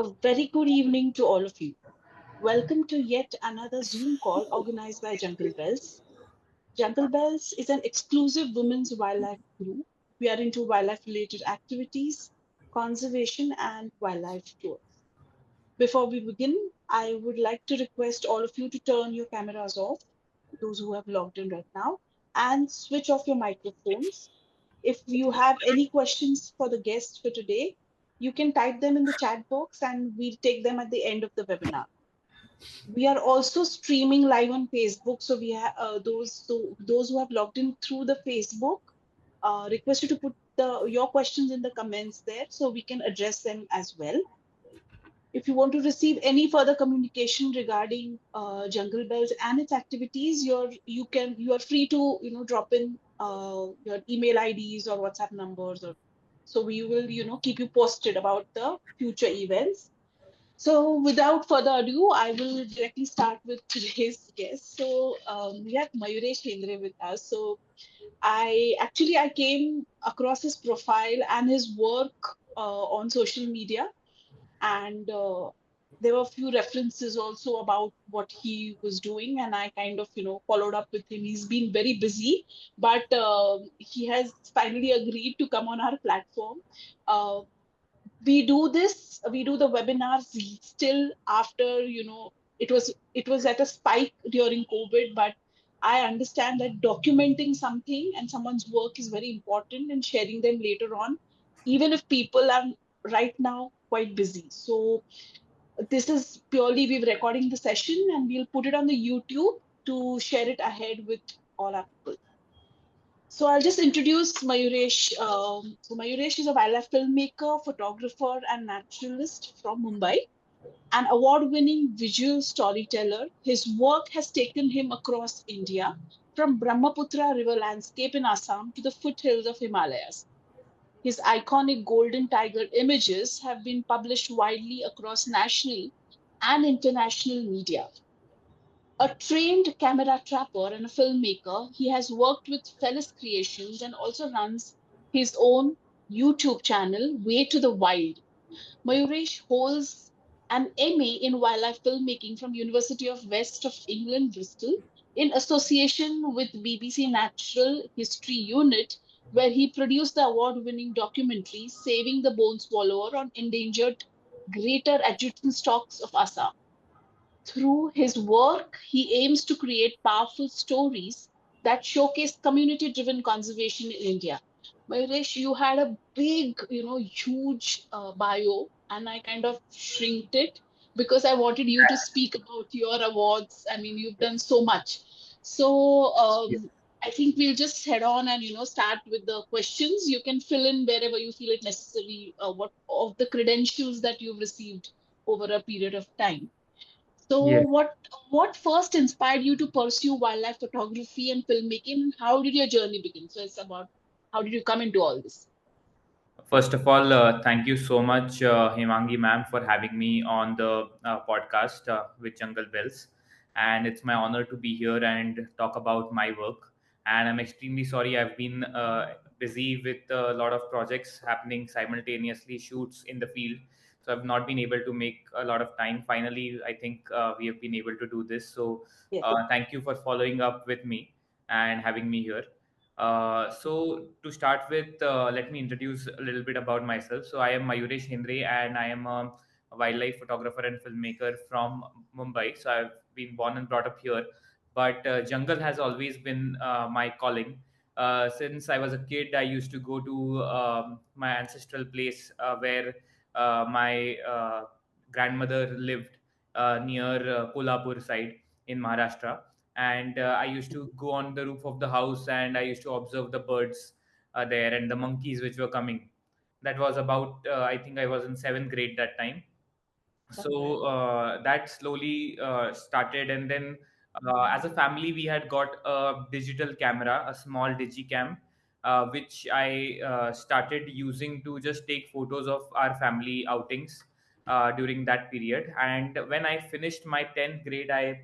A very good evening to all of you. Welcome to yet another Zoom call organized by Jungle Bells. Jungle Bells is an exclusive women's wildlife group. We are into wildlife related activities, conservation, and wildlife tours. Before we begin, I would like to request all of you to turn your cameras off, those who have logged in right now, and switch off your microphones. If you have any questions for the guests for today, you can type them in the chat box and we'll take them at the end of the webinar. We are also streaming live on Facebook, so we have those who have logged in through the Facebook. Request you to put your questions in the comments there so we can address them as well. If you want to receive any further communication regarding Jungle Bells and its activities, you are free to drop in your email IDs or WhatsApp numbers, or so we will keep you posted about the future events. So without further ado, I will directly start with today's guest. So we have Mayuresh Hendre with us. So I came across his profile and his work on social media, and there were a few references also about what he was doing, and I kind of followed up with him. He's been very busy, but he has finally agreed to come on our platform. uh, we do the webinars still after it was at a spike during COVID, but I understand that documenting something and someone's work is very important, and sharing them later on, even if people are right now quite busy. So this is purely we're recording the session and we'll put it on the YouTube to share it ahead with all our people. So I'll just introduce Mayuresh. So Mayuresh is a wildlife filmmaker, photographer, and naturalist from Mumbai, an award-winning visual storyteller. His work has taken him across India, from Brahmaputra river landscape in Assam to the foothills of Himalayas. His iconic golden tiger images have been published widely across national and international media. A trained camera trapper and a filmmaker, he has worked with Fellis Creations and also runs his own YouTube channel, Way to the Wild. Mayuresh holds an MA in wildlife filmmaking from University of West of England, Bristol, in association with BBC Natural History Unit, where he produced the award-winning documentary Saving the Bone Swallower on endangered greater adjutant stocks of Assam. Through his work, he aims to create powerful stories that showcase community-driven conservation in India. Mayuresh, you had a big, huge bio, and I kind of shrinked it because I wanted you to speak about your awards. I mean, you've done so much. So I think we'll just head on and start with the questions. You can fill in wherever you feel it necessary. What of the credentials that you've received over a period of time. So Yes. what first inspired you to pursue wildlife photography and filmmaking? How did your journey begin? So it's about how did you come into all this? First of all, thank you so much, Himangi ma'am, for having me on the podcast with Jungle Bells. And it's my honor to be here and talk about my work. And I'm extremely sorry I've been busy with a lot of projects happening simultaneously, shoots in the field. So I've not been able to make a lot of time. Finally, I think we have been able to do this. So Yes. thank you for following up with me and having me here. So to start with, let me introduce a little bit about myself. So I am Mayuresh Hendre, and I am a wildlife photographer and filmmaker from Mumbai. So I've been born and brought up here, but jungle has always been my calling. Since I was a kid, I used to go to my ancestral place where my grandmother lived near Kolhapur side in Maharashtra, and I used to go on the roof of the house and I used to observe the birds there and the monkeys which were coming. That was about I think I was in seventh grade that time. Okay. So that slowly started, and then as a family we had got a digital camera, a small digicam, which I started using to just take photos of our family outings during that period. And when I finished my 10th grade, I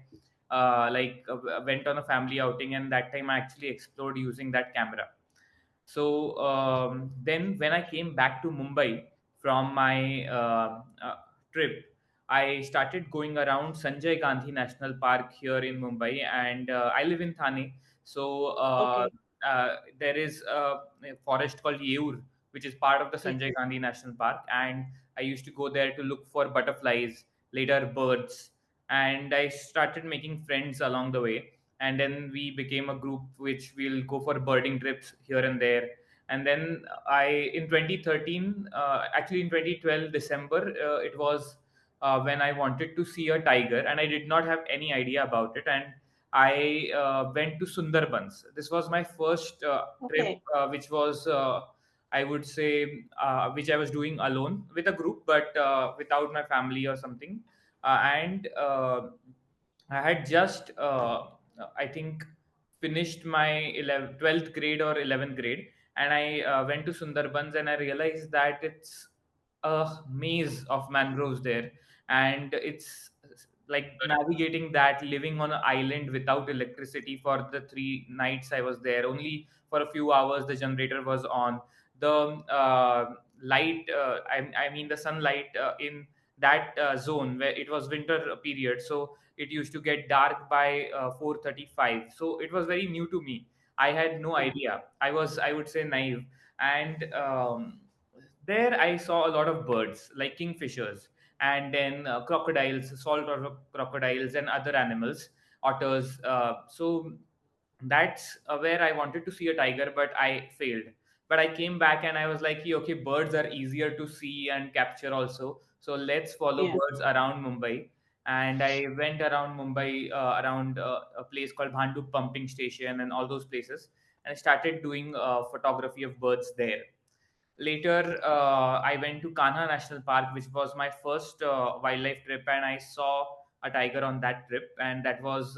went on a family outing, and that time I actually explored using that camera. So then when I came back to Mumbai from my trip, I started going around Sanjay Gandhi National Park here in Mumbai, and I live in Thane. So Okay. there is a forest called Yeur, which is part of the Yeah. Sanjay Gandhi National Park, and I used to go there to look for butterflies, later birds, and I started making friends along the way. And then we became a group which will go for birding trips here and there. And then I, in 2013, actually in 2012 December, it was when I wanted to see a tiger, and I did not have any idea about it. And I went to Sundarbans. This was my first trip, Okay. which was, I would say, which I was doing alone with a group, but without my family or something. And I had just, I think, finished my 12th grade or 11th grade, and I went to Sundarbans, and I realized that it's a maze of mangroves there, and it's like navigating that, living on an island without electricity for the 3 nights I was there. Only for a few hours the generator was on. The light, I mean the sunlight in that zone where it was winter period, so it used to get dark by 4:35. So it was very new to me. I had no Yeah. idea. I would say, naive. And there I saw a lot of birds like kingfishers, and then crocodiles, saltwater crocodiles, and other animals, otters. So that's where I wanted to see a tiger, but I failed. But I came back and I was like, "Yeah, okay, birds are easier to see and capture also. So let's follow Yeah. birds around Mumbai." And I went around Mumbai, around a place called Bhandup Pumping Station and all those places, and I started doing photography of birds there. Later, I went to Kanha National Park, which was my first wildlife trip, and I saw a tiger on that trip, and that was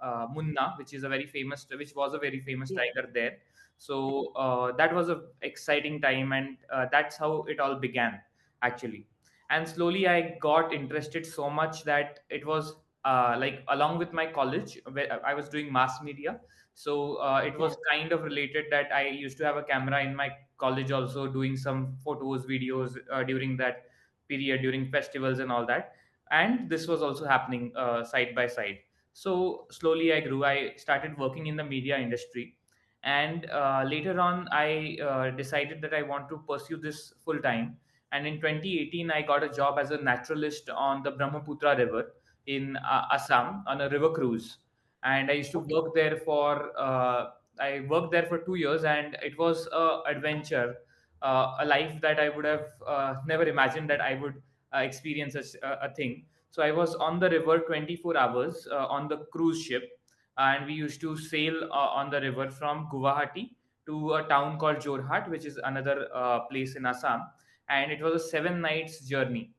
Munna, which was a very famous Yeah. tiger there. So that was a exciting time, and that's how it all began, actually. And slowly, I got interested so much that it was like along with my college, where I was doing mass media. So it Yeah. was kind of related that I used to have a camera in my college also, doing some photos, videos during that period, during festivals and all that. And this was also happening side by side. So slowly I grew. I started working in the media industry, and later on I decided that I want to pursue this full time. And in 2018 I got a job as a naturalist on the Brahmaputra river in Assam, on a river cruise. And I used to Okay. work there for I worked there for 2 years, and it was a adventure, a life that I would have never imagined that I would experience a thing. So I was on the river 24 hours on the cruise ship, and we used to sail on the river from Guwahati to a town called Jorhat, which is another place in Assam, and it was a 7 nights journey.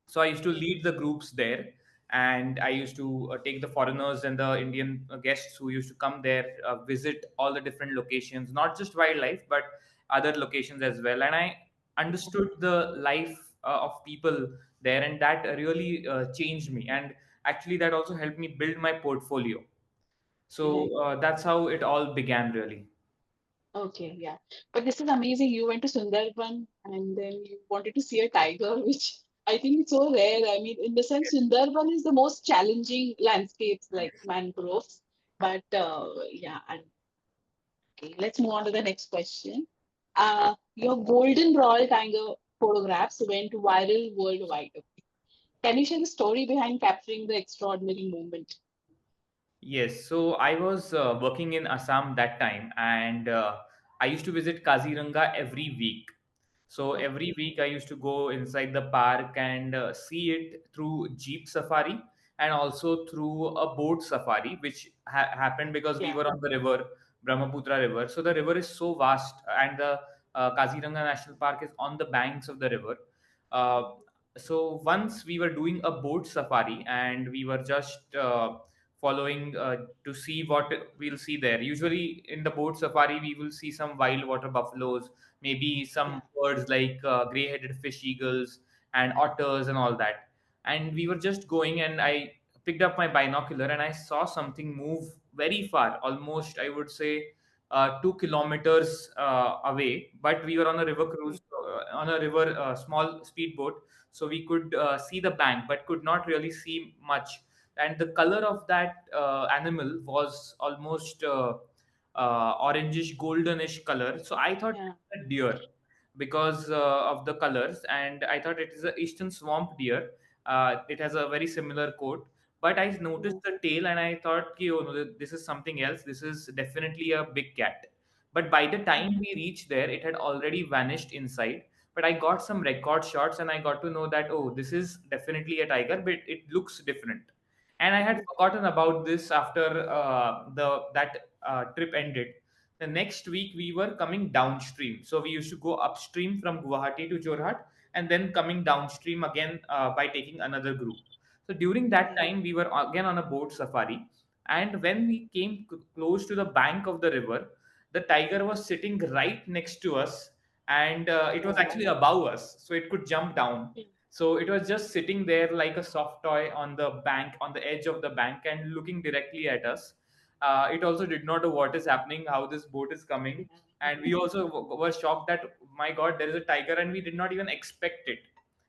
So I used to lead the groups there, and I used to take the foreigners and the Indian guests who used to come there, visit all the different locations, not just wildlife but other locations as well. And I understood the life of people there, and that really changed me, and actually that also helped me build my portfolio. So Right. that's how it all began, really. Okay, yeah. But this is amazing. You went to Sundarban and then you wanted to see a tiger, which I think it's so rare. I mean, in the sense, Sundarban is the most challenging landscapes like mangroves. But yeah, and okay, let's move on to the next question. Your golden royal tiger photographs went viral worldwide. Can you share the story behind capturing the extraordinary moment? Yes, so I was working in Assam that time, and I used to visit Kaziranga every week. So every Okay. week I used to go inside the park and see it through jeep safari, and also through a boat safari, which happened because we Yeah. were on the river, Brahmaputra river. So the river is so vast, and the Kaziranga National Park is on the banks of the river. Uh, so once we were doing a boat safari, and we were just following to see what we'll see there. Usually in the boat safari, we will see some wild water buffaloes, maybe Yeah. some birds like gray-headed fish eagles and otters and all that. And we were just going, and I picked up my binocular and I saw something move very far, almost I would say 2 kilometers away, but we were on a river cruise, Okay. on a river, small speedboat, so we could see the bank but could not really see much. And the color of that animal was almost orangish goldenish color, so I thought Yeah. it was a deer because of the colors, and I thought it is a eastern swamp deer. It has a very similar coat, but I noticed Yeah. the tail and I thought, "Ki, oh, no, this is something else. This is definitely a big cat." But by the time we reached there, it had already vanished inside. But I got some record shots and I got to know that, oh, this is definitely a tiger, but it looks different. And I had Okay. forgotten about this after the that trip ended. The next week we were coming downstream, so we used to go upstream from Guwahati to Jorhat, and then coming downstream again by taking another group. So during that Okay. time, we were again on a boat safari, and when we came close to the bank of the river, the tiger was sitting right next to us, and it was Wow. actually above us, so it could jump down. Yeah. So it was just sitting there like a soft toy on the bank, on the edge of the bank, and looking directly at us. It also did not know what is happening, how this boat is coming, and we also were shocked that, my God, there is a tiger, and we did not even expect it.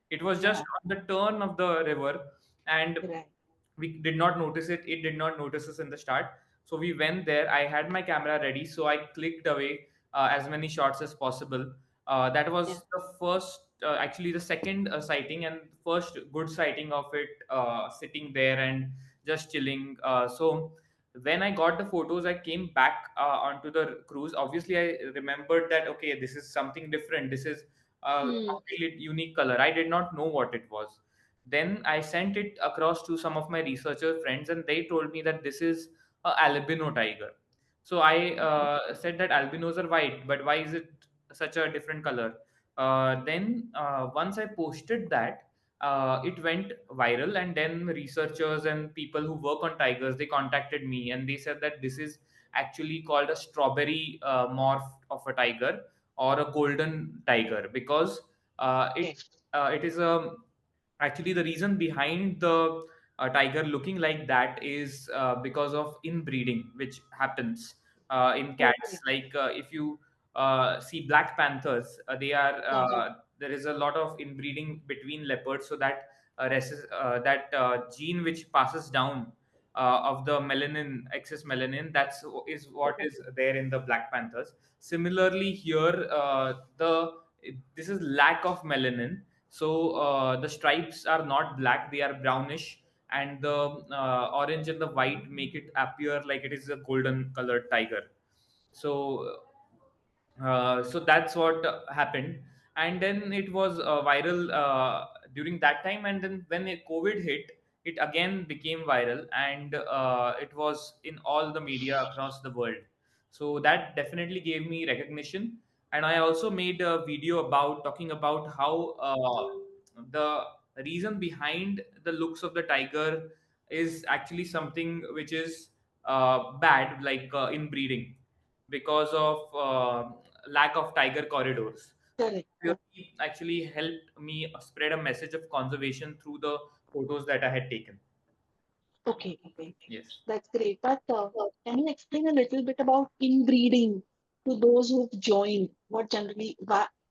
It was just Yeah. on the turn of the river, and Right. we did not notice it. It did not notice us in the start. So we went there. I had my camera ready, so I clicked away as many shots as possible. That Yeah. was the first, actually the second sighting, and first good sighting of it sitting there and just chilling. So when I got the photos, I came back onto the cruise. Obviously, I remembered that, okay, this is something different. This is a Hmm. completely unique color. I did not know what it was. Then I sent it across to some of my researcher friends, and they told me that this is a albino tiger. So I Okay. said that albinos are white, but why is it such a different color? Then once I posted that, it went viral, and then researchers and people who work on tigers, they contacted me and they said that this is actually called a strawberry morph of a tiger, or a golden tiger, because uh, it Okay. it is a actually the reason behind the tiger looking like that is because of inbreeding which happens in cats. Okay. Like if you see black panthers, they are Uh-huh. there is a lot of inbreeding between leopards, so that that gene which passes down of the melanin, excess melanin, that's is what Okay. is there in the black panthers. Similarly here, the this is lack of melanin, so the stripes are not black, they are brownish, and the orange and the white make it appear like it is a golden colored tiger. So so that's what happened. And then it was viral during that time, and then when COVID hit, it again became viral, and it was in all the media across the world. So that definitely gave me recognition. And I also made a video about talking about how the reason behind the looks of the tiger is actually something which is bad, like inbreeding, because of lack of tiger corridors. Correct. Really actually helped me spread a message of conservation through the photos that I had taken. Okay. Okay. Yes. That's great. But can you explain a little bit about inbreeding to those who've joined? What generally,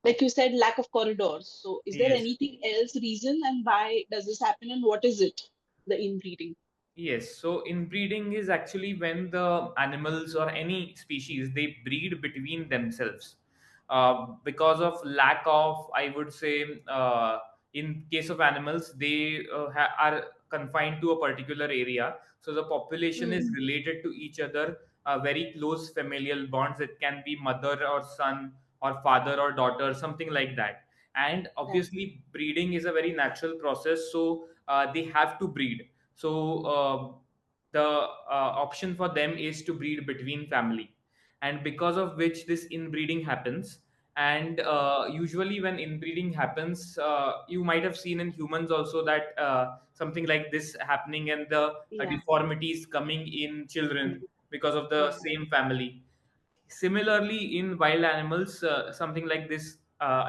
like you said, lack of corridors. So, is there Yes. anything else reason and why does this happen and what is it? The inbreeding. Yes, so inbreeding is actually when the animals or any species, they breed between themselves because of lack of, I would say, in case of animals, they are confined to a particular area. So the population Hmm. is related to each other, very close familial bonds. It can be mother or son, or father or daughter, something like that. And Right. obviously, breeding is a very natural process, so they have to breed. So the option for them is to breed between family, and because of which this inbreeding happens. And usually when inbreeding happens, you might have seen in humans also that something like this happening, and the Yeah. deformities coming in children because of the Yeah. same family. Similarly, in wild animals, something like this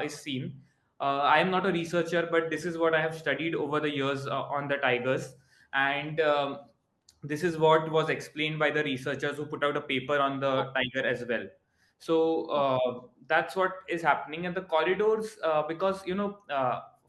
is seen. I am not a researcher, but this is what I have studied over the years on the tigers. And This is what was explained by the researchers who put out a paper on the tiger as well. So that's what is happening. And the corridors, because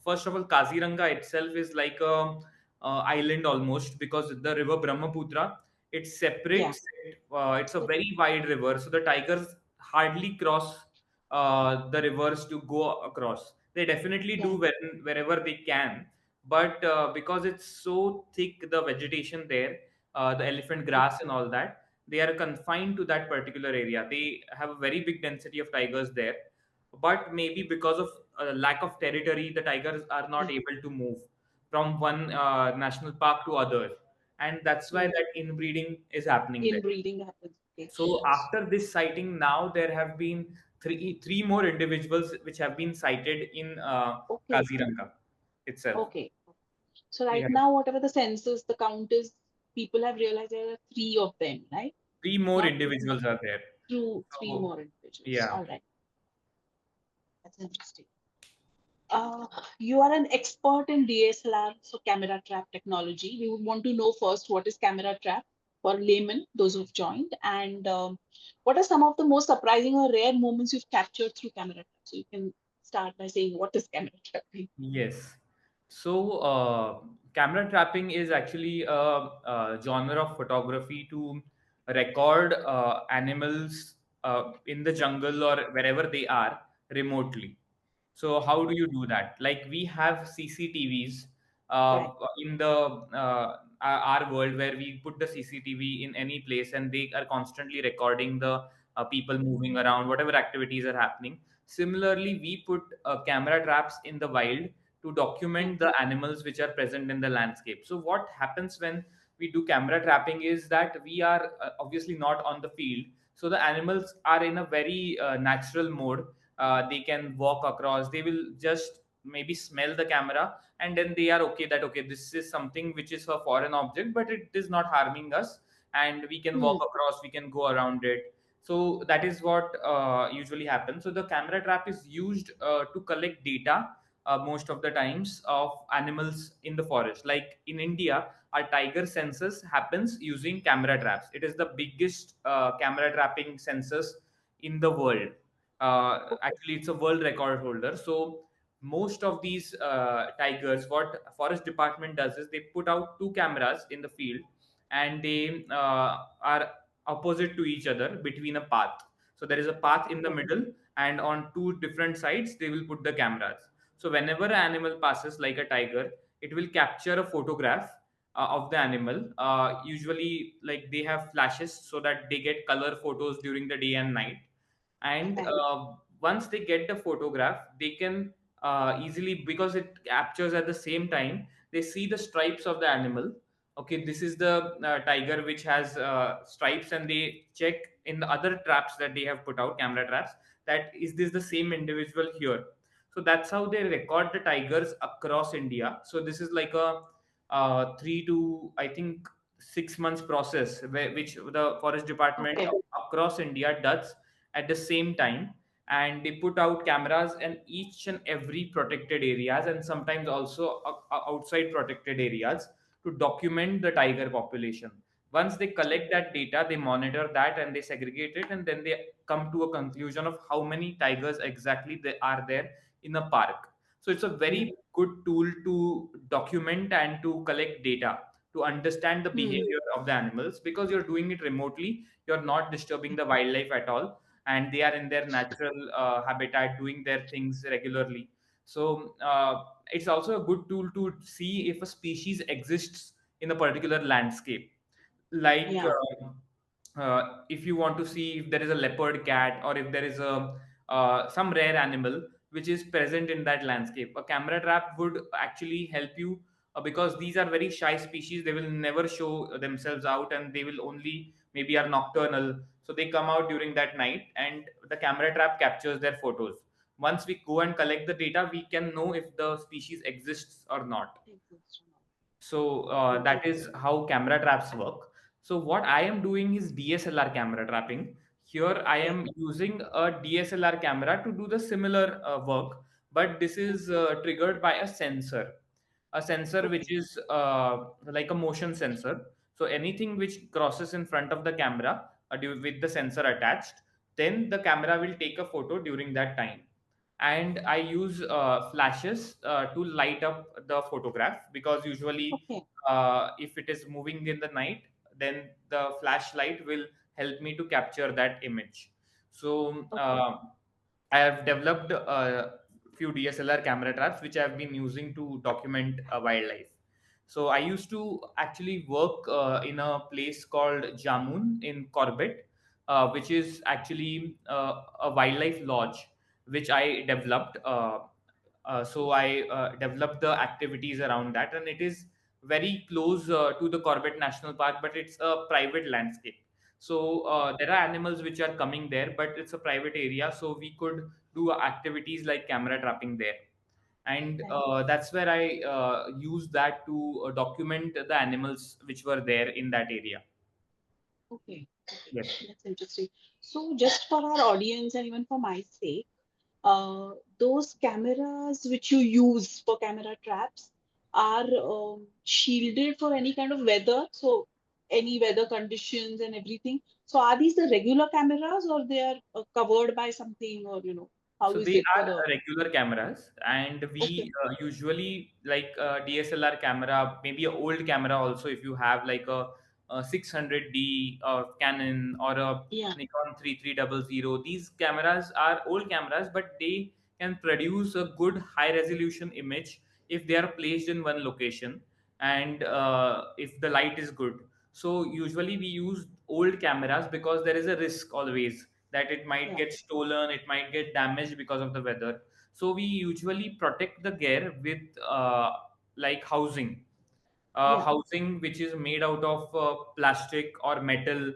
first of all, Kaziranga itself is like a island almost, because the river Brahmaputra, it Yeah. separates it. It's a Okay. very wide river, so the tigers hardly cross the rivers to go across. They definitely Yeah. do wherever they can, but because it's so thick, the vegetation there, the elephant Okay. grass and all that, they are confined to that particular area. They have a very big density of tigers there, but maybe because of lack of territory, the tigers are not Yeah. able to move from one national park to other, and that's why Mm. that inbreeding is happening there. Inbreeding happens. Okay. So after this sighting, now there have been three more individuals which have been sighted in Okay. Kaziranga itself. Okay. So right Yeah, now, whatever the census, the count is, people have realized there are three of them, right? three more Not two, but individuals are there. three So more individuals. yeah. All right. That's interesting. You are an expert in DSLR, so camera trap technology. We would want to know first what is camera trap for laymen, those who've joined, and what are some of the most surprising or rare moments you've captured through camera trap? So you can start by saying what is camera trapping. Yes. So, camera trapping is actually a genre of photography to record animals in the jungle or wherever they are remotely. So, how do you do that? Like, we have CCTVs Right. in the our world, where we put the CCTV in any place and they are constantly recording the people moving around, whatever activities are happening. Similarly, we put camera traps in the wild to Yeah. document the animals which are present in the landscape. So what happens when we do camera trapping is that we are obviously not on the field, so the animals are in a very natural mode. They can walk across, they will just maybe smell the camera, and then they are okay that okay, this is something which is a foreign object, but it is not harming us, and we can walk Hmm. across, we can go around it. So that is what usually happens. So the camera trap is used to collect data most of the times of animals in the forest. Like in India, our tiger census happens using camera traps. It is the biggest camera trapping census in the world. Okay. Actually, it's a world record holder. So most of these tigers, what forest department does is they put out two cameras in the field, and they are opposite to each other between a path. So there is a path in the Okay. middle, and on two different sides they will put the cameras. So whenever an animal passes, like a tiger, it will capture a photograph of the animal. Usually, like they have flashes so that they get color photos during the day and night. And Right. once they get the photograph, they can easily, because it captures at the same time, they see the stripes of the animal. Okay, this is the tiger which has stripes, and they check in the other traps that they have put out, camera traps, that is this the same individual here. So that's how they record the tigers across India. So this is like a 3 to I think 6 months process, which the forest department Okay. across India does at the same time, and they put out cameras in each and every protected areas, and sometimes also outside protected areas, to document the tiger population. Once they collect that data, they monitor that and they segregate it, and then they come to a conclusion of how many tigers exactly they are there in a park. So it's a Hmm. very good tool to document and to collect data, to understand the Hmm. behavior of the animals, because you're doing it remotely, you're not disturbing the wildlife at all, and they are in their natural habitat doing their things regularly. So it's also a good tool to see if a species exists in a particular landscape. Like Yeah. if you want to see if there is a leopard cat, or if there is a some rare animal which is present in that landscape, a camera trap would actually help you, because these are very shy species. They will never show themselves out, and they will only maybe are nocturnal, so they come out during that night, and the camera trap captures their photos. Once we go and collect the data, we can know if the species exists or not. Exists or not. So Okay. that is how camera traps work. So what I am doing is DSLR camera trapping. Here I Okay. am using a DSLR camera to do the similar work, but this Yeah. is triggered by a sensor which Okay. is like a motion sensor. So anything which crosses in front of the camera with the sensor attached, then the camera will take a photo during that time. And I use flashes to light up the photograph, because usually Okay. if it is moving in the night, then the flashlight will help me to capture that image. So Okay. I have developed a few DSLR camera traps which I have been using to document wildlife. So I used to actually work in a place called Jamun in Corbett, which is actually a wildlife lodge which I developed. So I developed the activities around that, and it is very close to the Corbett National Park, but it's a private landscape. So there are animals which are coming there, but it's a private area, so we could do activities like camera trapping there. And Right. that's where I used that to document the animals which were there in that area. Okay. Okay. Yes. That's interesting. So, just for our audience and even for my sake, those cameras which you use for camera traps are shielded for any kind of weather, so any weather conditions and everything. So, are these the regular cameras, or they are covered by something, or how So is they it for are the? regular cameras, and Okay. we usually like a DSLR camera, maybe a old camera also. If you have like a 600D or Canon or a Yeah. Nikon 3300, these cameras are old cameras, but they can produce a good high resolution image if they are placed in one location, and if the light is good. So usually we use old cameras because there is a risk always that it might Yeah. get stolen, it might get damaged because of the weather. So we usually protect the gear with like Yeah. housing which is made out of plastic or metal.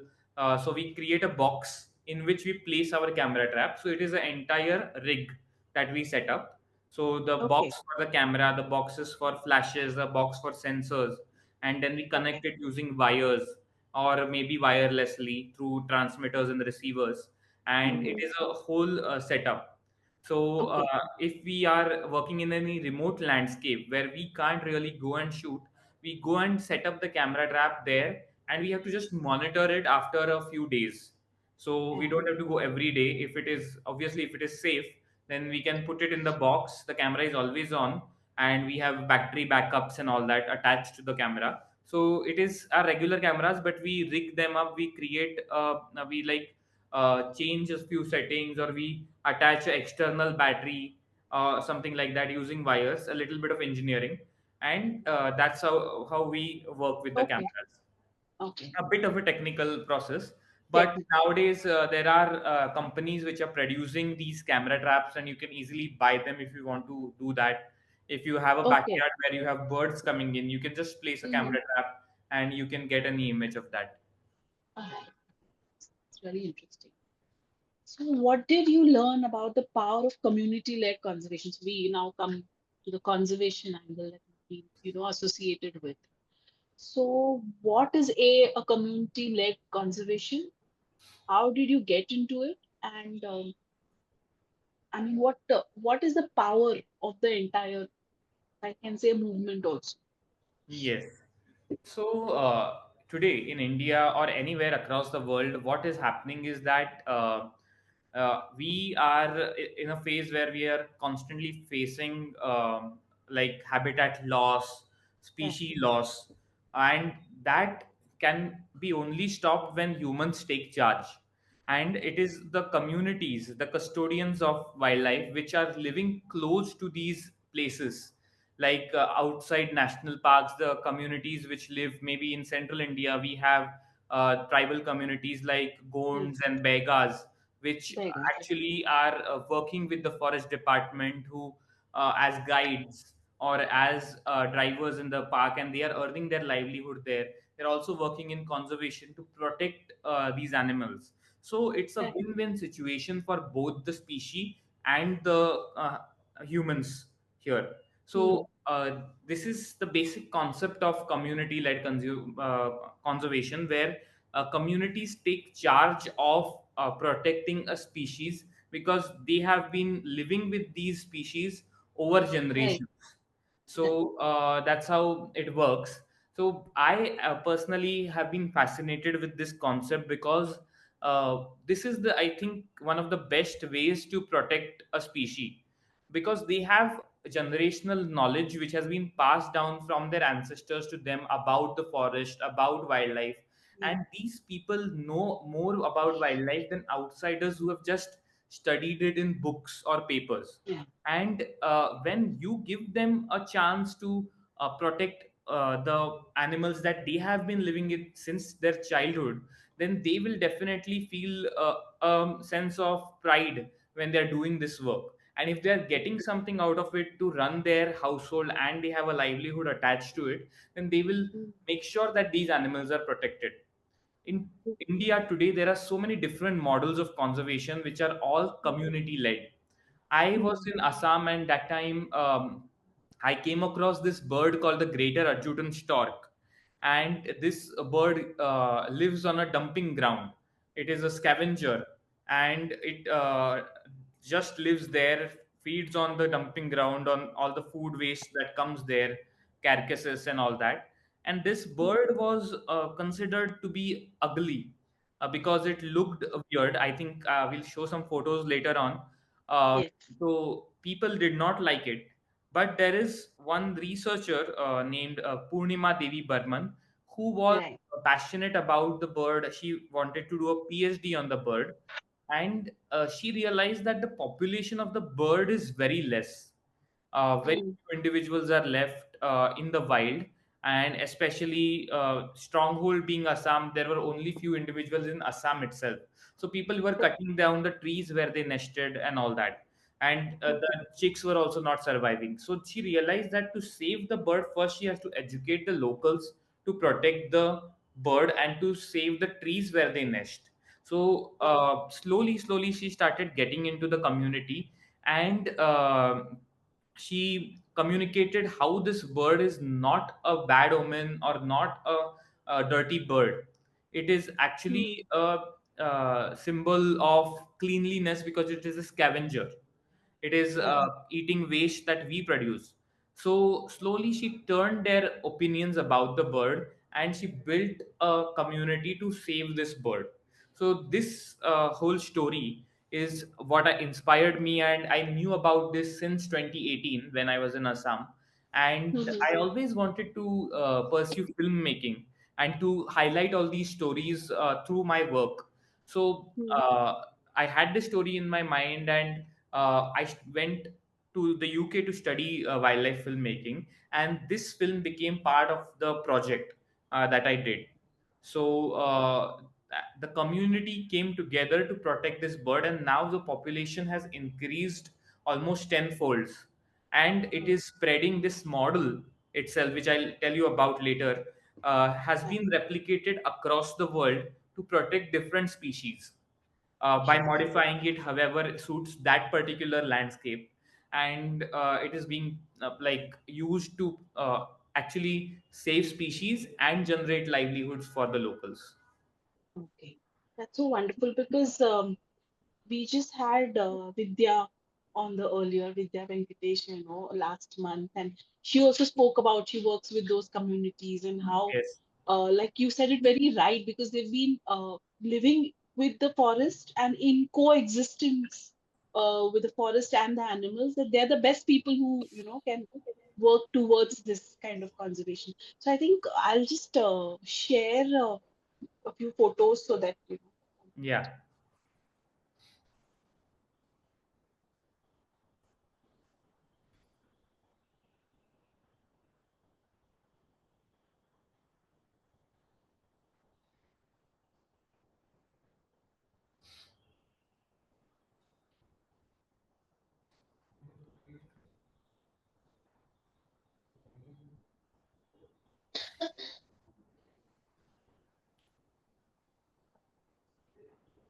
So we create a box in which we place our camera trap. So it is an entire rig that we set up. So the Okay. box for the camera, the boxes for flashes, the box for sensors, and then we Okay. connect it using wires or maybe wirelessly through transmitters and receivers. And it Hmm. is a whole setup. So Okay. if we are working in any remote landscape where we can't really go and shoot, we go and set up the camera trap there, and we have to just monitor it after a few days. So we Yeah. don't have to go every day. If it is, obviously, if it is safe, then we can put it in the box. The camera is always on, and we have battery backups and all that attached to the camera. So it is our regular cameras, but we rig them up. We create we like change a few settings, or we attach an external battery, something like that, using wires, a little bit of engineering. And that's how we work with the Okay. cameras. Okay. A bit of a technical process, but Technical. nowadays there are companies which are producing these camera traps, and you can easily buy them if you want to do that. If you have a Okay. backyard where you have birds coming in, you can just place a Mm-hmm. camera trap and you can get any image of that. All right. It's very interesting. So, what did you learn about the power of community-led conservation? So, we now come to the conservation angle that we, associated with. So, what is a community-led conservation? How did you get into it? And I mean, what is the power of the entire, I can say, movement also? Yes. So today in India or anywhere across the world, what is happening is that we are in a phase where we are constantly facing like habitat loss, Right. species loss, and that can be only stopped when humans take charge. And it is the communities, the custodians of wildlife, which are living close to these places, like outside national parks, the communities which live maybe in central India. We have tribal communities like Yes. Gonds and Begas, which Vegas. actually are working with the forest department, who as guides or as drivers in the park, and they are earning their livelihood there. They're also working in conservation to protect these animals. So it's a Right. win-win situation for both the species and the humans here. Hmm. So this is the basic concept of community-led conservation, where communities take charge of protecting a species, because they have been living with these species over Right. generations. Right. So that's how it works. So I personally have been fascinated with this concept because this is the, I think, one of the best ways to protect a species, because they have generational knowledge which has been passed down from their ancestors to them about the forest, about wildlife. Yeah. And these people know more about wildlife than outsiders who have just studied it in books or papers. Yeah. And when you give them a chance to protect the animals that they have been living it since their childhood, then they will definitely feel a sense of pride when they're doing this work. And if they're getting something out of it to run their household and they have a livelihood attached to it, then they will Mm. make sure that these animals are protected. In India today, there are so many different models of conservation which are all community led. I was Mm. in Assam, and that time I came across this bird called the greater adjutant stork. And this bird lives on a dumping ground. It is a scavenger, and it just lives there, feeds on the dumping ground, on all the food waste that comes there, carcasses and all that. And this bird was considered to be ugly because it looked weird. I think we'll show some photos later on. uh, Yes. so people did not like it. But there is one researcher named Purnima Devi Burman, who was Right. passionate about the bird. She wanted to do a PhD on the bird, and she realized that the population of the bird is very less. Very Mm. few individuals are left in the wild, and especially stronghold being Assam, there were only few individuals in Assam itself. So people were cutting down the trees where they nested and all that, and the chicks were also not surviving. So she realized that to save the bird, first she has to educate the locals to protect the bird and to save the trees where they nest. So slowly she started getting into the community, and she communicated how this bird is not a bad omen or not a dirty bird. It is Mm. actually a symbol of cleanliness because it is a scavenger. It is Right. eating waste that we produce. So slowly she turned their opinions about the bird, and she built a community to save this bird. So this whole story is what inspired me, and I knew about this since 2018 when I was in Assam. And Mhm. I always wanted to pursue filmmaking and to highlight all these stories through my work. So Mm. I had this story in my mind, and went to the UK to study wildlife filmmaking, and this film became part of the project that I did. So the community came together to protect this bird, and now the population has increased almost tenfolds, and it is spreading. This model itself, which I'll tell you about later, has Right. been replicated across the world to protect different species by Sure. modifying it however suits that particular landscape. And it is being like used to actually save species and generate livelihoods for the locals. Okay. That's so wonderful because we just had Vidya on the earlier Vidya Venkatesh, last month, and she also spoke about she works with those communities and how, Yes. like you said it very right, because they've been living with the forest and in coexistence with the forest and the animals. That they're the best people who can work towards this kind of conservation. So I think I'll just share a few photos so that Yeah.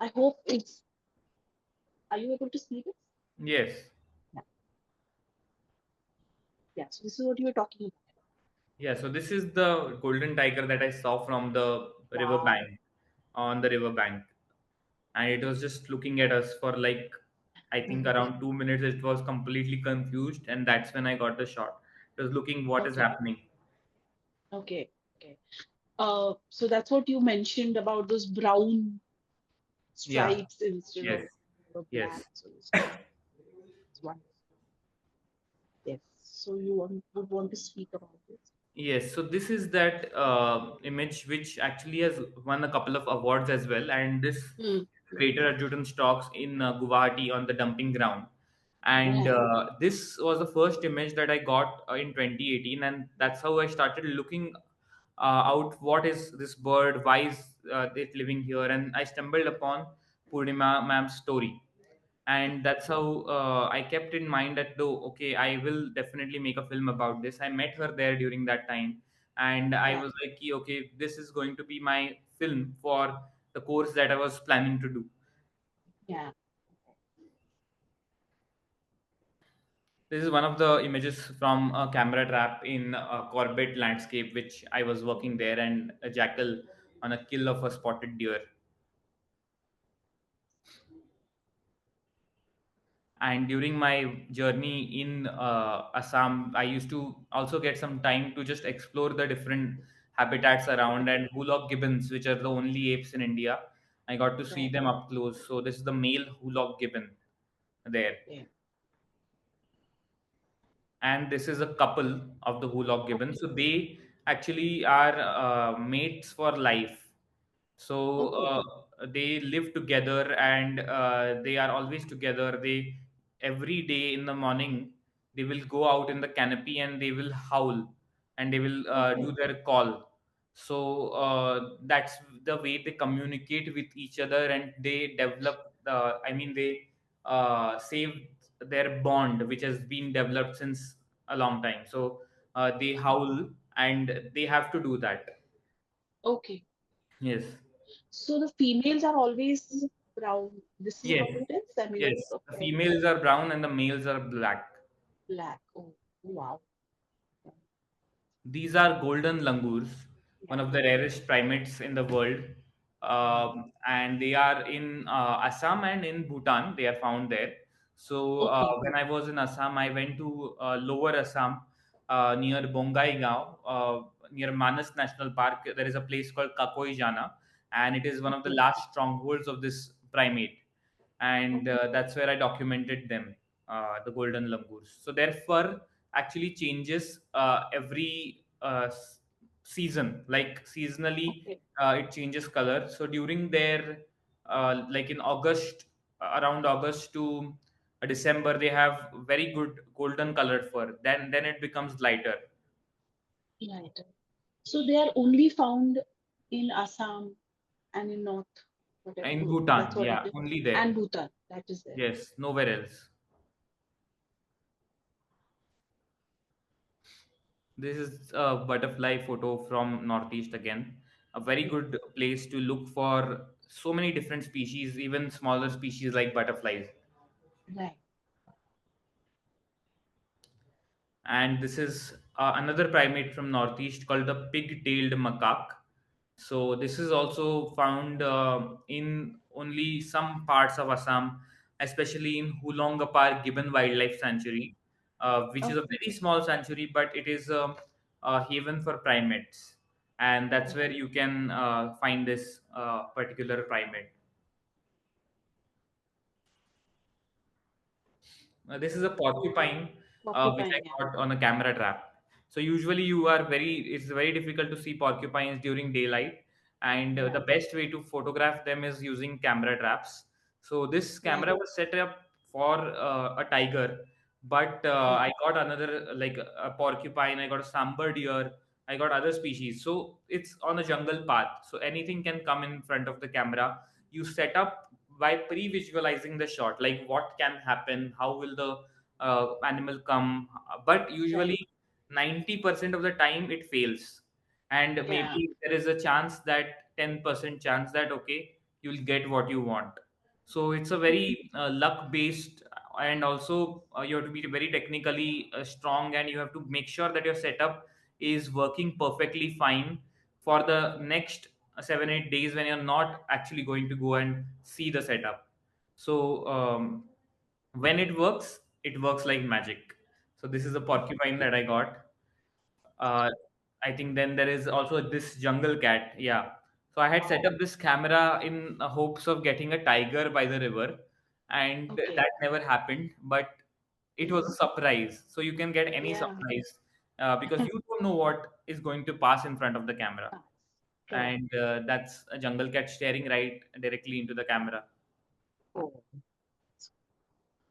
I hope it's. Are you able to see this? Yes. Yeah. Yeah. So this is what you were talking about. Yeah, so this is the golden tiger that I saw from the river Wow. bank, on the river bank. And it was just looking at us for like, I think around 2 minutes. It was completely confused, and that's when I got the shot. It was looking what is Okay. happening. Okay. Okay. So that's what you mentioned about those brown Yeah. stripes instead Yes. of the black. Yes. So it's one. Yes. So you would want to speak about this. Yes, so this is that image which actually has won a couple of awards as well, and this Hmm. Yeah. crater adjutant stocks in Guwahati on the dumping ground. And Right. this was the first image that I got in 2018, and that's how I started looking out what is this bird, why is it living here, and I stumbled upon Purnima ma'am's story, and that's how I kept in mind that though okay, I will definitely make a film about this. I met her there during that time, and I Right. was like, okay, this is going to be my film for the course that I was planning to do. Yeah. This is one of the images from a camera trap in a Corbett landscape, which I was working there, and a jackal on a kill of a spotted deer. And during my journey in Assam, I used to also get some time to just explore the different habitats around, and Hulok gibbons, which are the only apes in India. I got to see Right. them up close. So this is the male Hulok gibbon there, Yeah. and this is a couple of the Hulok gibbons. Okay. So they actually are mates for life. So Oh. they live together, and they are always together. They every day in the morning they will go out in the canopy and they will howl, and they will do Okay. their call. So that's the way they communicate with each other, and they develop. I mean, they save their bond, which has been developed since a long time. So they howl, and they have to do that. Okay. Yes. So the females are always brown. This is Yes, how it is. I mean, yes. the The pair females are brown and the males are black. black. Oh, wow. These are golden langurs, one Yeah. of the rarest primates in the world. Wow. And they are in Assam and in Bhutan. They are found there. So Okay. when I was in Assam, I went to lower Assam near Bongaigaon, near Manas National Park. There is a place called Kakoi Jana, and it is one of the Okay. last strongholds of this primate. And Okay. that's where I documented them, the golden langurs. So their fur actually changes every season, like seasonally Okay. it changes color. So during their like in August, around August to December, they have very good golden colored fur. Then it becomes lighter. Right. So they are only found in Assam and in North, whatever. In That's Bhutan, what it yeah, is. only there. And Bhutan. That is there. Yes, nowhere else. This is a butterfly photo from Northeast again. A very Yeah. good place to look for so many different species, even smaller species like butterflies. Right. And this is another primate from Northeast called the pig-tailed macaque. So this is also found in only some parts of Assam, especially in Hulongapar Gibbon Wildlife Sanctuary, which is a Okay. very small sanctuary, but it is a haven for primates, and that's Right. where you can find this particular primate. This is a porcupine which Porcupine. Yeah. I got on a camera trap. So usually it's very difficult to see porcupines during daylight, and the Right. best way to photograph them is using camera traps. So this Right. camera was set up for a tiger, but Right. I got another like a porcupine. I got a sambar deer. I got other species. So it's on a jungle path. So anything can come in front of the camera. You set up by pre-visualizing the shot, like what can happen, how will the animal come, but Right. usually 90% of the time it fails, and Yeah. maybe there is a chance that 10% chance that okay, you'll get what you want. So it's a Okay. very luck based, and also you have to be very technically strong, and you have to make sure that your setup is working perfectly fine for the next 7 8 days when you're not actually going to go and see the setup. So when it works like magic. So this is a porcupine that I got. I think then there is also this jungle cat. Yeah. So I had set Wow. up this camera in hopes of getting a tiger by the river, and Okay. that never happened. But it Okay. was a surprise. So you can get any Yeah. surprise because you don't know what is going to pass in front of the camera, Nice. Correct. and that's a jungle cat staring right directly into the camera. Oh.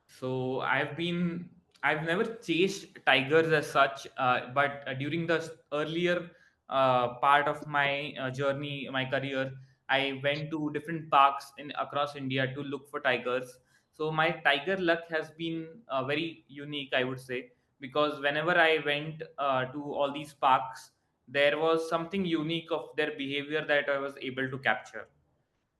So I've never chased tigers as such, but during the earlier part of my journey, my career, I went to different parks in across India to look for tigers. So my tiger luck has been very unique, I would say, because whenever I went to all these parks, there was something unique of their behavior that I was able to capture.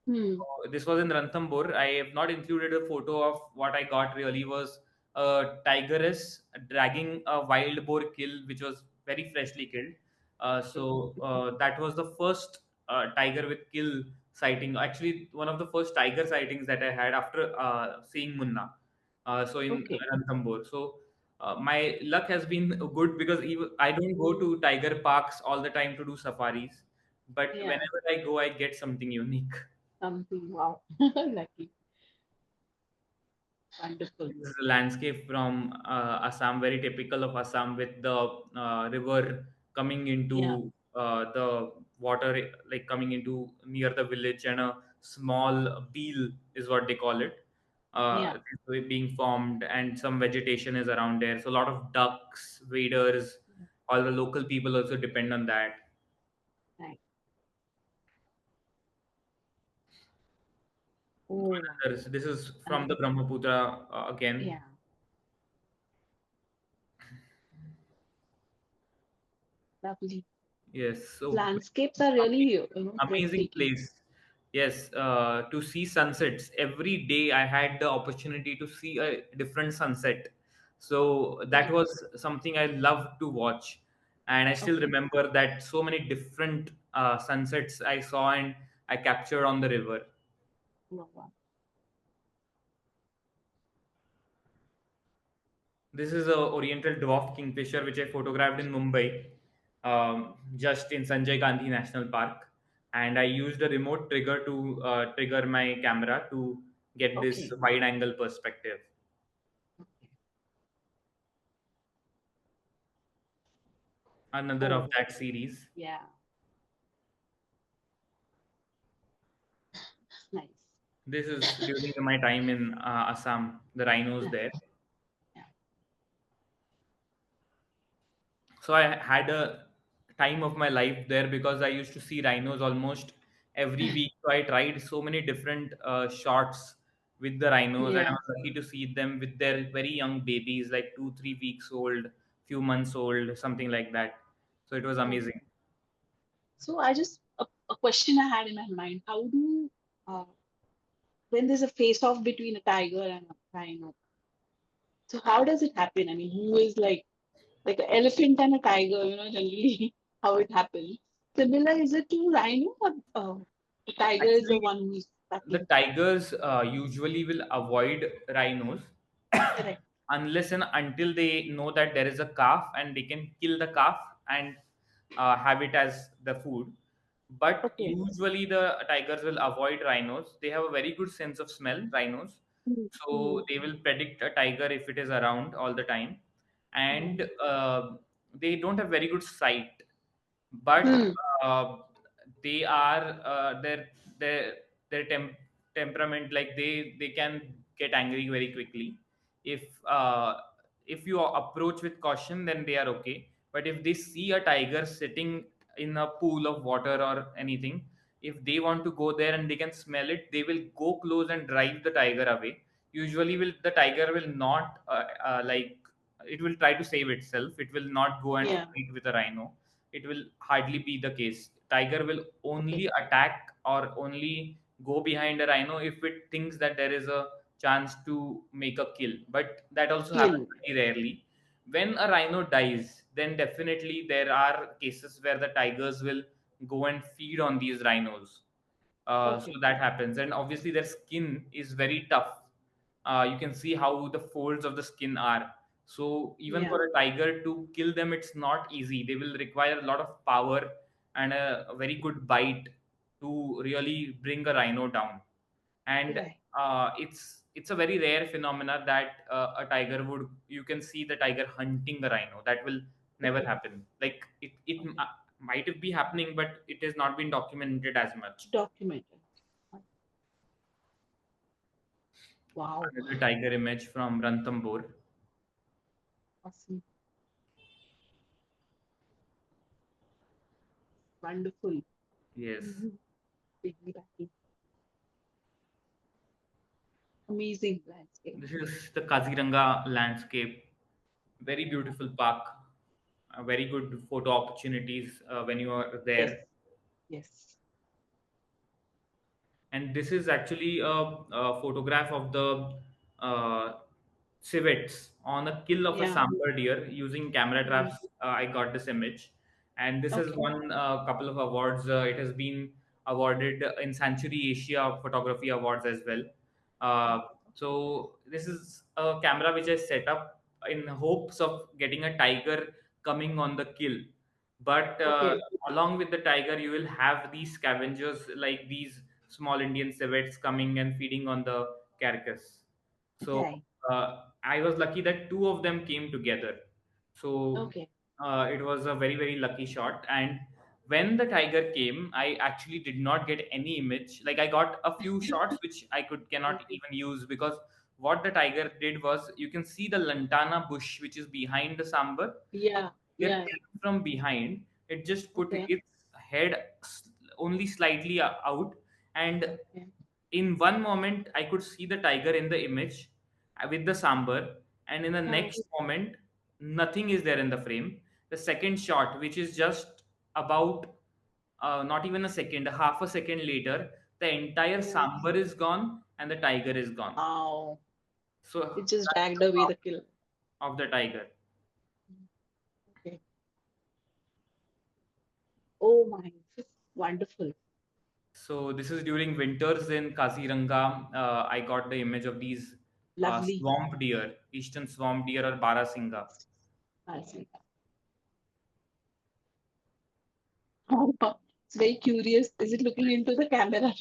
Hmm. This was in Ranthambore. I have not included a photo of what I got really was a tigress dragging a wild boar kill, which was very freshly killed. Okay. That was the first tiger with kill sighting. Actually, one of the first tiger sightings that I had after seeing Munna. So in Okay. Ranthambore. So my luck has been good because even I don't go to tiger parks all the time to do safaris, but Yeah. whenever I go, I get something unique. Something. Wow. Lucky. Wonderful. This is a landscape from Assam, very typical of Assam, with the river coming Yeah. into the water, like coming into near the village, and a small beel is what they call it, Yeah. being formed, and some vegetation is around there. So a lot of ducks, waders, all the local people also depend on that. Nice. Oh, wow. This is from the Another. Brahmaputra again. Yeah. Lovely. Yes, so Landscapes are really, amazing breathtaking. place. Yes, to see sunsets every day. I had the opportunity to see a different sunset, so that Okay. was something I loved to watch. And I still Okay. remember that so many different sunsets I saw and I captured on the river. Wow. Wow. This is a Oriental dwarf kingfisher which I photographed in Mumbai, just in Sanjay Gandhi National Park, and I used a remote trigger to trigger my camera to get this Okay. wide angle perspective. Okay. Another of Oh, that series. yeah. Nice. This is during my time in Assam, the rhinos Yeah. there. Yeah. So I had a time of my life there because I used to see rhinos almost every week. So I tried so many different shots with the rhinos, and I Yeah. was lucky to see them with their very young babies, like 2, 3 weeks old, few months old, something like that. So it was amazing. Okay. So I just a question I had in my mind. How do uh, when there's a face off between a tiger and a rhino, so how does it happen? I mean, who is like an elephant and a tiger, generally how it happens. Similar is it to rhino or the tiger is the Actually, one who's the attacking? tigers usually will avoid rhinos Correct. unless and until they know that there is a calf and they can kill the calf and have it as the food. But Okay. usually the tigers will avoid rhinos. They have a very good sense of smell, rhinos. Hmm. Hmm. So they will predict a tiger if it is around all the time. And Hmm. they don't have very good sight, but Hmm. uh, they are their their temperament, like they can get angry very quickly. if uh, if you approach with caution, then they are okay, but if they see a tiger sitting in a pool of water or anything, if they want to go there and they can smell it, they will go close and drive the tiger away. Usually will the tiger will not like, it will try to save itself, it will not go and Yeah. fight with a rhino. It will hardly be the case. Tiger will Okay. only attack or only go behind a rhino if it thinks that there is a chance to make a kill, but that also happens Kill. very rarely. When a rhino dies, then definitely there are cases where the tigers will go and feed on these rhinos. So Okay. that happens, and obviously their skin is very tough. You can see how the folds of the skin are. So even Yeah. for a tiger to kill them, it's not easy. They will require a lot of power and a very good bite to really bring a rhino down. And Right. it's a very rare phenomena that a tiger would, you can see the tiger hunting a rhino. That will never Okay. happen. Like it Okay. might be happening, but it has not been documented as much. Documented. Wow. Another tiger image from Ranthambore. Awesome. Wonderful. Yes, Mhm. Piggyback. Amazing landscape. this is the Kaziranga landscape. Very beautiful park. Very good photo opportunities when you are Yes. there. Yes. And this is actually a photograph of the uh, civets on a kill of a Yeah. sambar deer using camera Mm. traps. I got this image, and this has Okay. won a couple of awards. It has been awarded in Century Asia Photography Awards as well. Uh, so this is a camera which I set up in hopes of getting a tiger coming on the kill, but Okay. along with the tiger, you will have these scavengers like these small Indian civets coming and feeding on the carcass. So Right. I was lucky that two of them came together. So Okay. it was a very, very lucky shot. And when the tiger came, I actually did not get any image. Like I got a few shots which I could cannot Okay. even use, because what the tiger did was, you can see the lantana bush which is behind the sambar. Yeah. It Yeah. came from behind. It just put Okay. its head only slightly out, and Okay. in one moment I could see the tiger in the image with the sambar, and in the Uh, next moment nothing is there in the frame. The second shot, which is just about not even a second, half a second later, the entire yeah. sambar is gone and the tiger is gone. Wow. So It just that's dragged the away power the killer. of the tiger. Okay. Oh my. This is wonderful. So this is during winters in Kaziranga. I got the image of these Lovely. swamp deer, eastern swamp deer or barasinga. I see. It's very curious. Is it looking into the camera?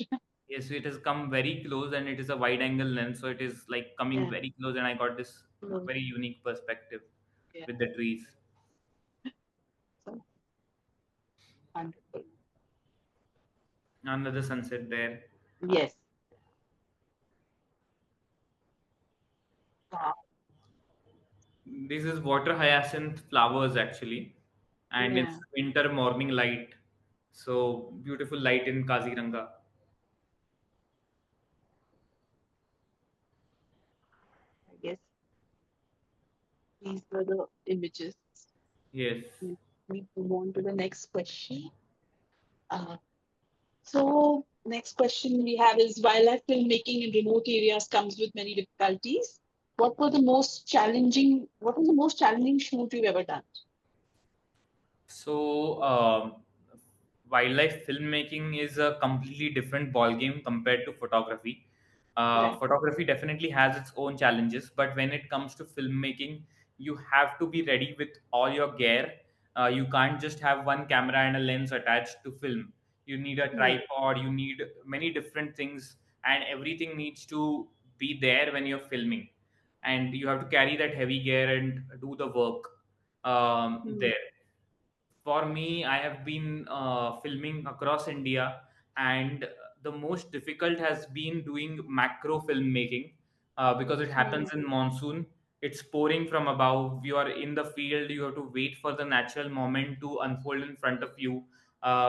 Yes, so it has come very close and it is a wide angle lens, so it is like coming Yeah. very close, and I got this Mm. very unique perspective Yeah. with the trees. So wonderful. Another sunset there. Yes. Wow. This is water hyacinth flowers actually, and it's Yeah. winter morning light. So beautiful light in Kaziranga. I guess these were the images. Yes. We move on to the next question. Uh, so next question we have is wildlife filmmaking in remote areas comes with many difficulties. What was the most challenging shoot you've ever done? So, wildlife filmmaking is a completely different ballgame compared to photography. Right. Photography definitely has its own challenges, but when it comes to filmmaking, you have to be ready with all your gear. You can't just have one camera and a lens attached to film. You need a Right. tripod, you need many different things, and everything needs to be there when you're filming. And you have to carry that heavy gear and do the work Hmm. there. For me, I have been filming across India, and the most difficult has been doing macro filmmaking, because it Hmm. happens in monsoon. It's pouring from above. You are in the field. You have to wait for the natural moment to unfold in front of you,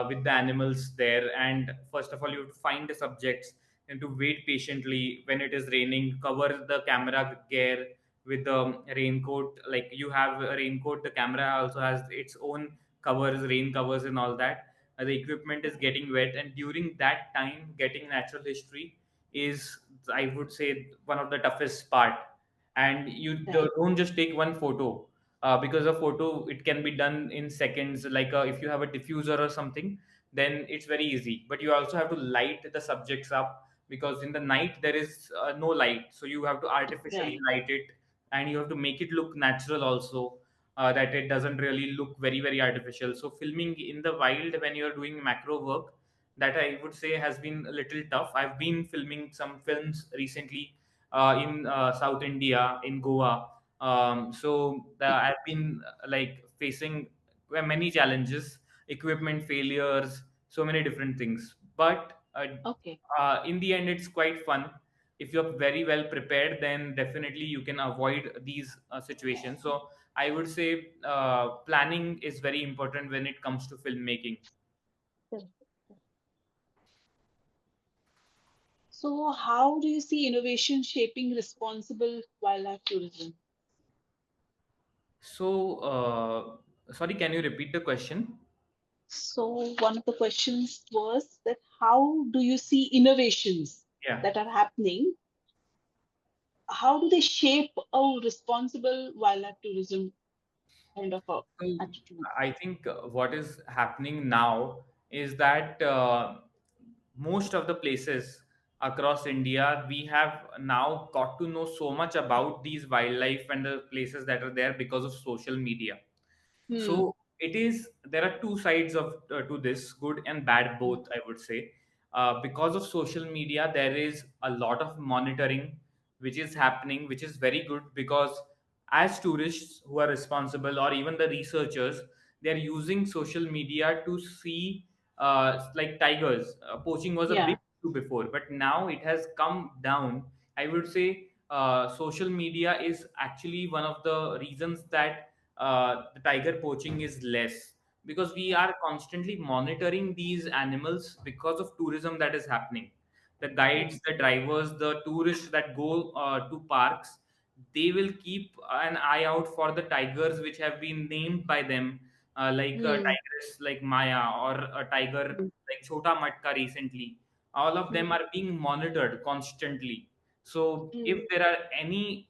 with the animals there. And first of all, you have to find the subjects and to wait patiently. When it is raining, cover the camera gear with the raincoat. Like you have a raincoat, the camera also has its own covers, rain covers, and all that. The equipment is getting wet, and during that time, getting natural history is, I would say, one of the toughest part. And Right. don't just take one photo, because a photo, it can be done in seconds. Like if you have a diffuser or something, then it's very easy. But you also have to light the subjects up, because in the night there is no light, so you have to artificially Right. light it and you have to make it look natural also, that it doesn't really look very very artificial. So filming in the wild when you're doing macro work, that I would say has been a little tough. I've been filming some films recently in South India, in Goa. I've been like facing many challenges, equipment failures, so many different things. But Okay. in the end, it's quite fun. If you're very well prepared, then definitely you can avoid these situations. So I would say planning is very important when it comes to filmmaking. Correct. So, how do you see innovation shaping responsible wildlife tourism? So, sorry, can you repeat the question? So, one of the questions was that how do you see innovations Yeah. that are happening? How do they shape a responsible wildlife tourism kind of a So attitude? I think what is happening now is that most of the places across India, we have now got to know so much about these wildlife and the places that are there because of social media. Hmm. So it is, there are two sides of to this, good and bad Hmm. both, I would say. Because of social media, there is a lot of monitoring which is happening, which is very good, because as tourists who are responsible, or even the researchers, they are using social media to see like tigers. Poaching was a big Yeah. issue before, but now it has come down. I would say social media is actually one of the reasons that the tiger poaching is less, because we are constantly monitoring these animals because of tourism that is happening. The guides, Correct. the drivers, the tourists that go to parks, they will keep an eye out for the tigers which have been named by them, like a Hmm. tigress like Maya, or a tiger Hmm. like Chota Matka recently. All of them Hmm. are being monitored constantly. So if Hmm. there are any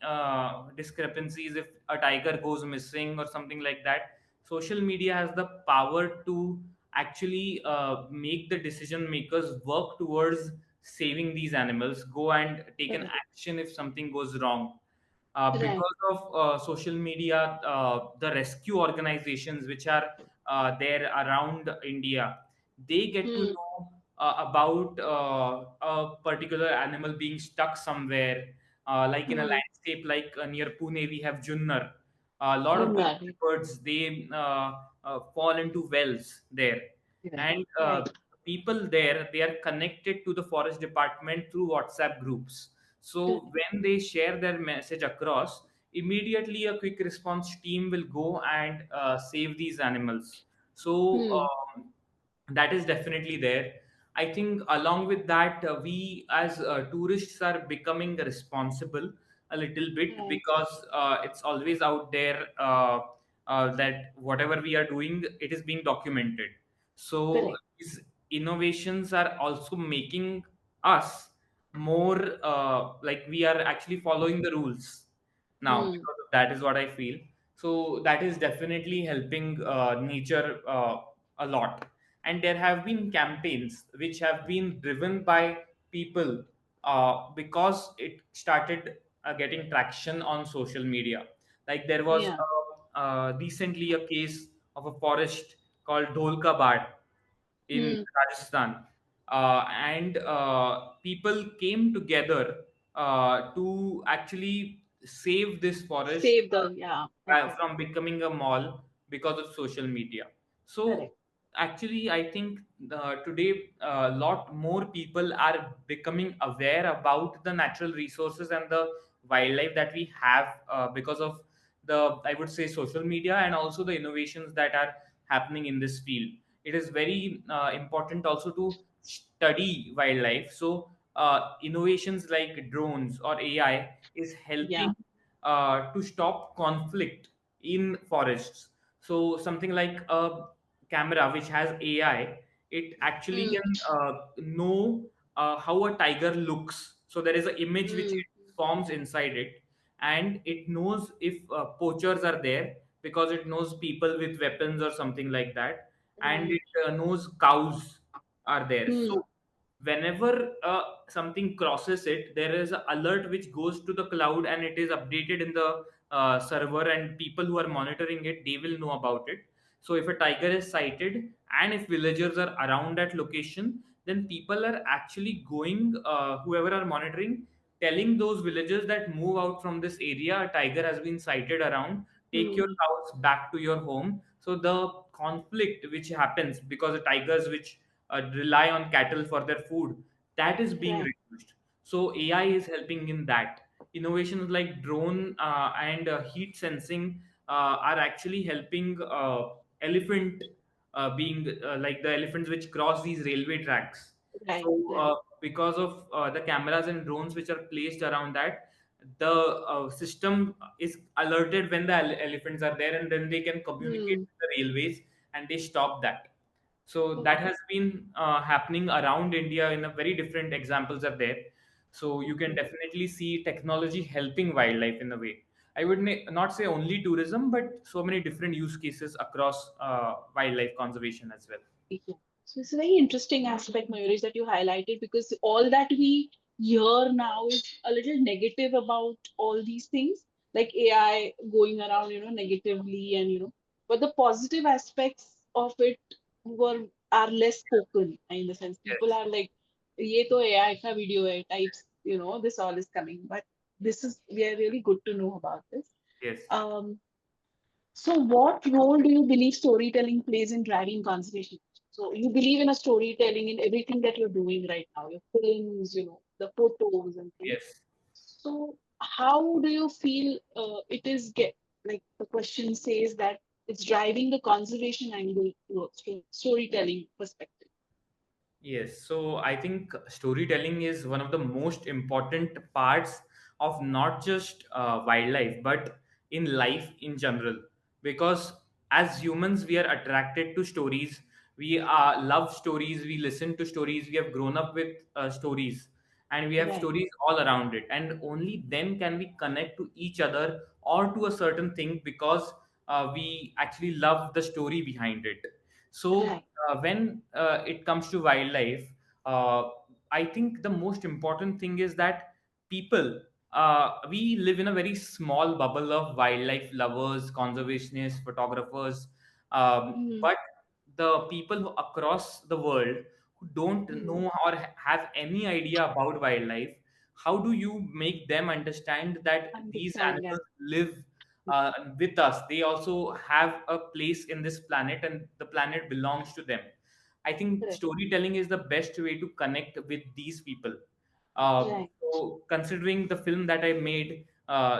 discrepancies, if a tiger goes missing or something like that, social media has the power to actually make the decision makers work towards saving these animals, go and take an Correct. action if something goes wrong. Right. Because of social media, the rescue organizations which are there around India, they get to Hmm. know about a particular animal being stuck somewhere, like in a Hmm. landscape like near Pune, we have Junnar. A lot of these Gunnar. birds, they fall into wells there, Right. and Right. people there, they are connected to the forest department through WhatsApp groups. So Correct. when they share their message across, immediately a quick response team will go and save these animals. So Hmm. that is definitely there. I think along with that, we as tourists are becoming responsible a little bit, Right. because it's always out there that whatever we are doing, it is being documented. So Correct. these innovations are also making us more like we are actually following the rules now, Hmm. because of that is what I feel. So that is definitely helping nature a lot. And there have been campaigns which have been driven by people because it started getting traction on social media. Like there was Yeah. recently a case of a forest called Dholka Bad in Hmm. Rajasthan, and people came together to actually save this forest Save the, yeah. Okay. from becoming a mall because of social media. So Correct. actually, I think today a lot more people are becoming aware about the natural resources and the wildlife that we have because of the, I would say, social media, and also the innovations that are happening in this field. It is very important also to study wildlife. So innovations like drones or AI is Yeah. helping to stop conflict in forests. So something like a camera which has AI, it actually Hmm. can know how a tiger looks. So there is an image which Hmm. it forms inside it, and it knows if poachers are there, because it knows people with weapons or something like that, and Right. it knows cows are there. Hmm. So whenever something crosses it, there is an alert which goes to the cloud and it is updated in the server, and people who are monitoring it, they will know about it. So if a tiger is sighted and if villagers are around that location, then people are actually going, whoever are monitoring, telling those villagers that move out from this area, a tiger has been sighted around, take your Hmm. cows back to your home. So the conflict which happens because the tigers which rely on cattle for their food, that is being Right. reduced. So AI is helping in that. Innovations like drone and heat sensing are actually helping elephant, being like the elephants which cross these railway tracks. Right. So Right. because of the cameras and drones which are placed around that, the system is alerted when the elephants are there, and then they can communicate Hmm. with the railways and they stop that. So that Okay. has been happening around India in a very different examples are there. So you can Okay. definitely see technology helping wildlife in a way. I would not say only tourism, but so many different use cases across wildlife conservation as well. Yeah. So it's a very interesting aspect, Mayuresh, that you highlighted, because all that we hear now is a little negative about all these things, like AI going around, negatively, and but the positive aspects of it were are less spoken, in the sense people Yes, are like, "ये तो AI का video है," types, this all is coming. But this is we are really good to know about this. yes, Um, so, what role do you believe storytelling plays in driving conservation? So, you believe in a storytelling in everything that you're doing right now, your films, the photos and things. yes. So, how do you feel it is get like the question says that it's driving the conservation angle towards storytelling perspective? Yes, so I think storytelling is one of the most important parts of not just wildlife, but in life in general. Because as humans, we are attracted to stories. We love stories. We listen to stories. We have grown up with stories, and we have Right, stories all around it. And only then can we connect to each other or to a certain thing, because we actually love the story behind it. So right. when it comes to wildlife, uh, I think the most important thing is that people, we live in a very small bubble of wildlife lovers, conservationists, photographers, Mm, but the people across the world who don't mm, know or have any idea about wildlife, how do you make them understand that these understand that. animals live with us? They also have a place in this planet, and the planet belongs to them. I think Correct. storytelling is the best way to connect with these people. Right. So considering the film that I made,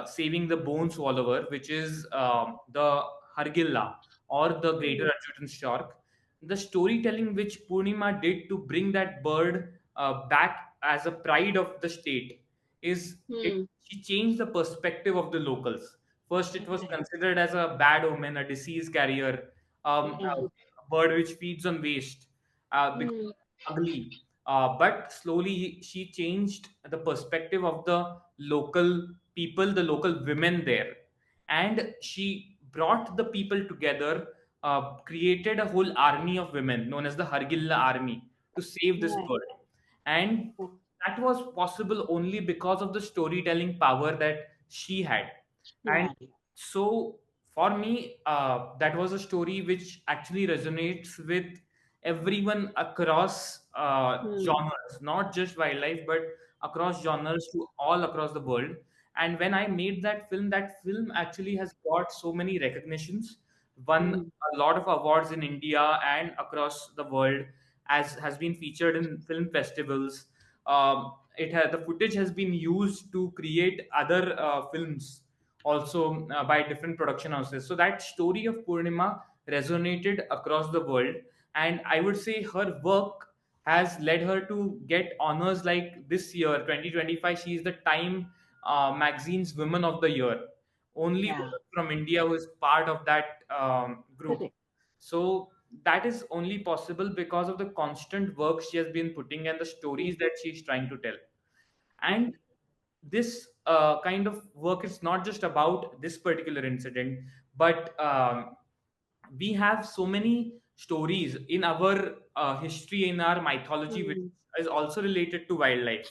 Saving the Bone Swallower, which is the Hargilla or the greater Mm, adjutant stork, the storytelling which Purnima did to bring that bird back as a pride of the state is it. mm, She changed the perspective of the locals. First, it was right. considered as a bad omen, a disease carrier, Yeah. a bird which feeds on waste, because Mm, ugly. But slowly she changed the perspective of the local people, the local women there, and she brought the people together, created a whole army of women known as the Hargilla army to save this right. bird. And that was possible only because of the storytelling power that she had. And Yeah. so for me, that was a story which actually resonates with everyone across Mm, genres, not just wildlife, but across genres to all across the world. And when I made that film actually has got so many recognitions, won mm, a lot of awards in India and across the world, as has been featured in film festivals. The footage has been used to create other films also by different production houses. So that story of Purnima resonated across the world, and I would say her work has led her to get honors like this year, 2025. She is the Time magazine's Women of the Year. Only yeah. woman from India who is part of that group. Correct. So that is only possible because of the constant work she has been putting and the stories Mm, that she is trying to tell. And okay. this kind of work is not just about this particular incident, but we have so many stories in our history, in our mythology, which Mm, is also related to wildlife.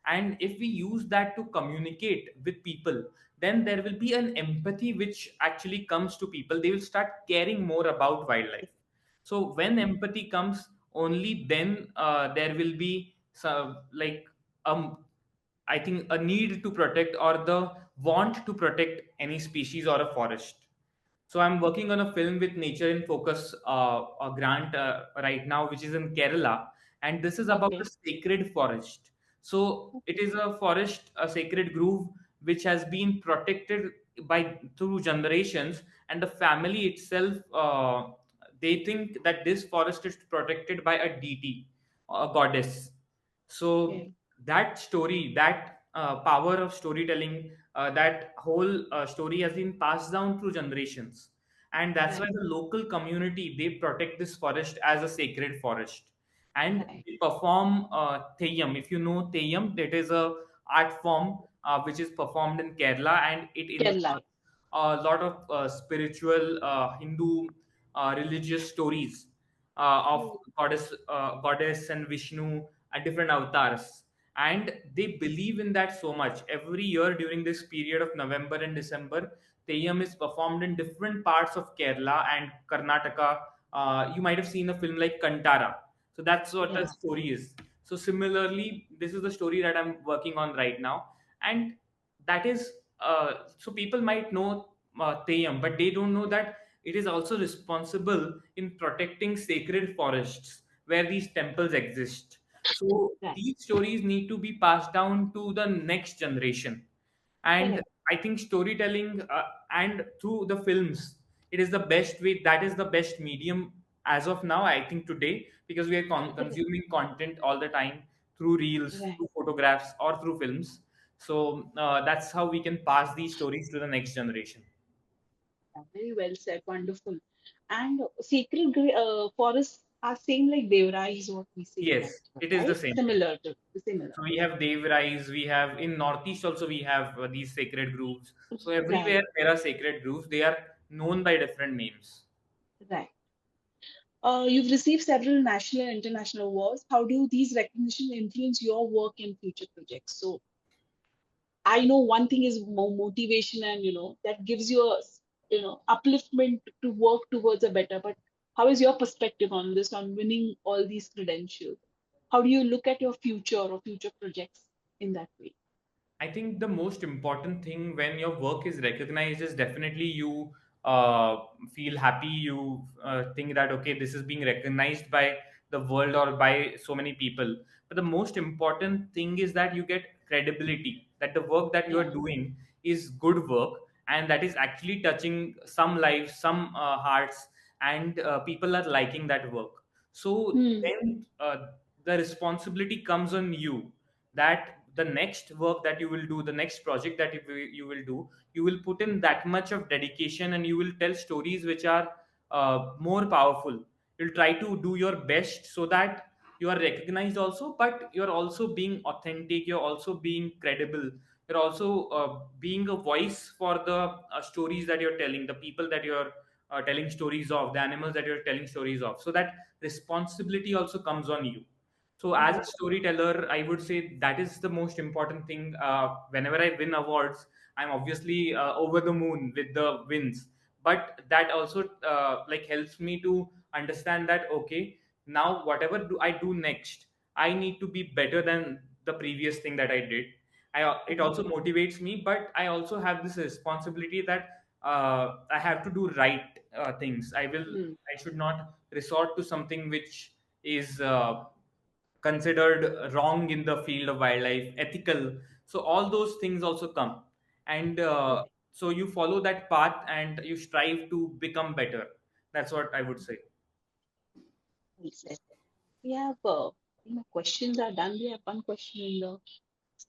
And if we use that to communicate with people, then there will be an empathy which actually comes to people. They will start caring more about wildlife. So when empathy comes, only then there will be some, like, um I think a need to protect, or the want to protect any species or a forest. So I'm working on a film with Nature in Focus, a grant right now, which is in Kerala, and this is about a Okay. sacred forest. So it Okay. is a forest, a sacred grove, which has been protected by through generations, and the family itself, they think that this forest is protected by a deity, a goddess. So Okay. that story, that power of storytelling, that whole story has been passed down through generations, and that's why Right. the local community, they protect this forest as a sacred forest, and Right. they perform theyyam. If you know theyyam, that is a art form which is performed in Kerala, and it Kerala. involves a lot of spiritual Hindu religious stories of Oh, goddess and Vishnu and different avatars, and they believe in that so much. Every year during this period of November and December, Theyyam is performed in different parts of Kerala and Karnataka. You might have seen a film like Kantara. So that's what the yeah. story is. So similarly, this is the story that I'm working on right now, and that is so people might know Theyyam, but they don't know that it is also responsible in protecting sacred forests where these temples exist. So Right. these stories need to be passed down to the next generation. And Correct. I think storytelling, and through the films, it is the best way. That is the best medium as of now, I think, today, because we are Correct. consuming content all the time through reels, Right. through photographs, or through films. So that's how we can pass these stories to the next generation. Yeah, very well said. Wonderful. And sacred forests are same like Devra is what we say in Yes, Bengal, it is the right? same thing. Similar to similar. So we have Devrais, we have in Northeast also, we have these sacred groves. So everywhere Right. there are sacred groves. They are known by different names. Right. You've received several national and international awards. How do these recognition influence your work and future projects? So I know one thing is motivation, and that gives you a upliftment to work towards a better. But how is your perspective on this, on winning all these credentials? How do you look at your future or future projects in that way? I think the most important thing when your work is recognized is definitely you feel happy. You think that, okay, this is being recognized by the world or by so many people. But the most important thing is that you get credibility, that the work that you are Yeah. doing is good work, and that is actually touching some lives, some hearts, and people are liking that work. So Hmm. then the responsibility comes on you, that the next work that you will do, the next project that you will do, you will put in that much of dedication, and you will tell stories which are more powerful. You'll try to do your best so that you are recognized also, but you're also being authentic, you're also being credible, you're also being a voice for the stories that you're telling, the people that you're telling stories of, the animals that you're telling stories of. So that responsibility also comes on you. So, as a Right. storyteller, I would say that is the most important thing. Whenever I win awards, I'm obviously over the moon with the wins. But that also like helps me to understand that, okay, now whatever do I do next, I need to be better than the previous thing that I did. It Right. also motivates me, but I also have this responsibility that I have to do right things. Hmm. I should not resort to something which is considered wrong in the field of wildlife, ethical. So all those things also come, and Correct. so you follow that path and you strive to become better. That's what I would say. Well said. We have, questions are done. We have one question in the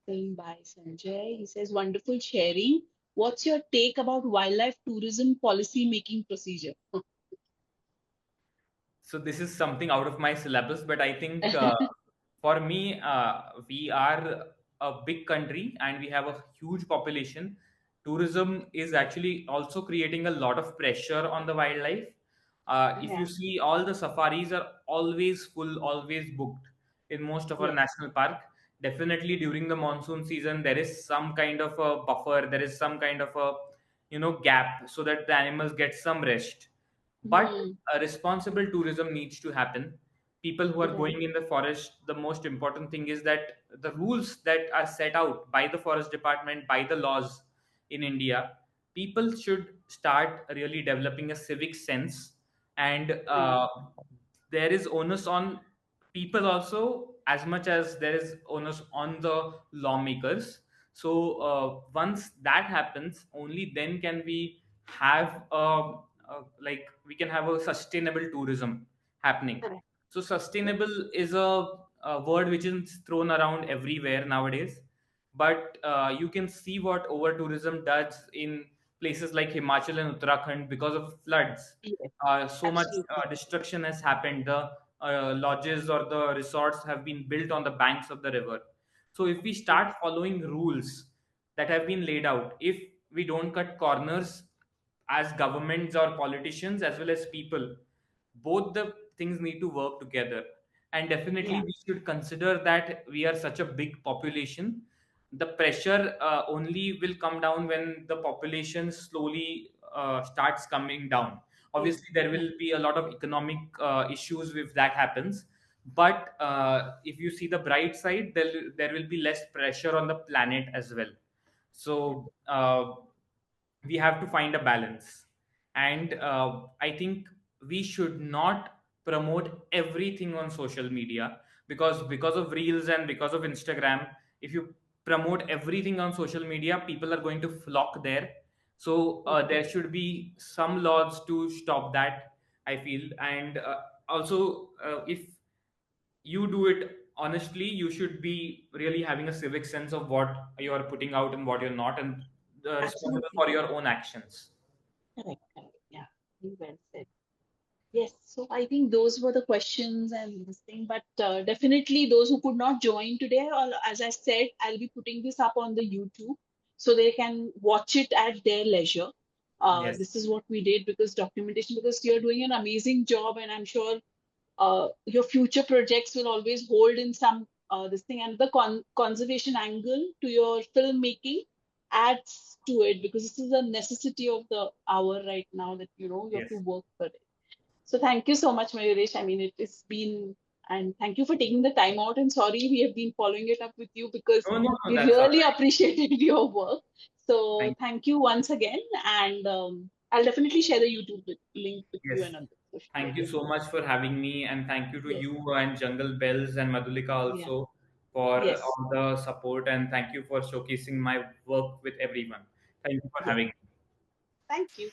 thing by Sanjay. He says, wonderful sharing. What's your take about wildlife tourism policy making procedure? So this is something out of my syllabus, but I think for me, we are a big country and we have a huge population. Tourism is actually also creating a lot of pressure on the wildlife. If you Yeah. see, all the safaris are always full, always booked. in most of our Yes. national park. Definitely during the monsoon season, there is some kind of a buffer, there is some kind of a gap so that the animals get some rest. But Hmm. a responsible tourism needs to happen. People who are Right. going in the forest, the most important thing is that the rules that are set out by the forest department, by the laws in India, people should start really developing a civic sense. And Right. there is onus on people also as much as there is onus on the lawmakers. So once that happens, only then can we have like we can have a sustainable tourism happening. Correct. So Yes. sustainable is a word which is thrown around everywhere nowadays, but you can see what over tourism does in places like Himachal and Uttarakhand because of floods. Yes. So much Absolutely. destruction has happened. The lodges or the resorts have been built on the banks of the river. So if we Yes. start following rules that have been laid out, if we don't cut corners as governments or politicians as well as people, both the things need to work together. And definitely Yeah. we should consider that we are such a big population. The pressure only will come down when the population slowly starts coming down. Yes. Obviously there Yes. will be a lot of economic issues if that happens, but if you see the bright side, there will be less pressure on the planet as well. So we have to find a balance. And I think we should not promote everything on social media, because of reels and because of Instagram. If you promote everything on social media, people are going to flock there. So Yes. there should be some laws to stop that, I feel. And also if you do it honestly, you should be really having a civic sense of what you are putting out and what you're not, and responsible Absolutely. for your own actions. Correct. Correct. Yeah. Very well said. Yes, so I think those were the questions and this thing, but definitely those who could not join today, or as I said, I'll be putting this up on the YouTube so they can watch it at their leisure. Yes, This is what we did because documentation, because you're doing an amazing job, and I'm sure your future projects will always hold in some this thing, and the conservation angle to your filmmaking adds to it because this is a necessity of the hour right now that you have yes. to work for it. So thank you so much, Mayuresh. I mean, it has been, and thank you for taking the time out. And sorry, we have been following it up with you because No, no, no, we that's all really right. appreciated your work. So Thank thank you once again. And I'll definitely share the YouTube link with you Yes. and other social Thank you media. so much for having me, and thank you to Yes. you and Jungle Bells and Madhulika Yeah. also for Yes. all the support, and thank you for showcasing my work with everyone. Thank you for Yes. having me. Thank you.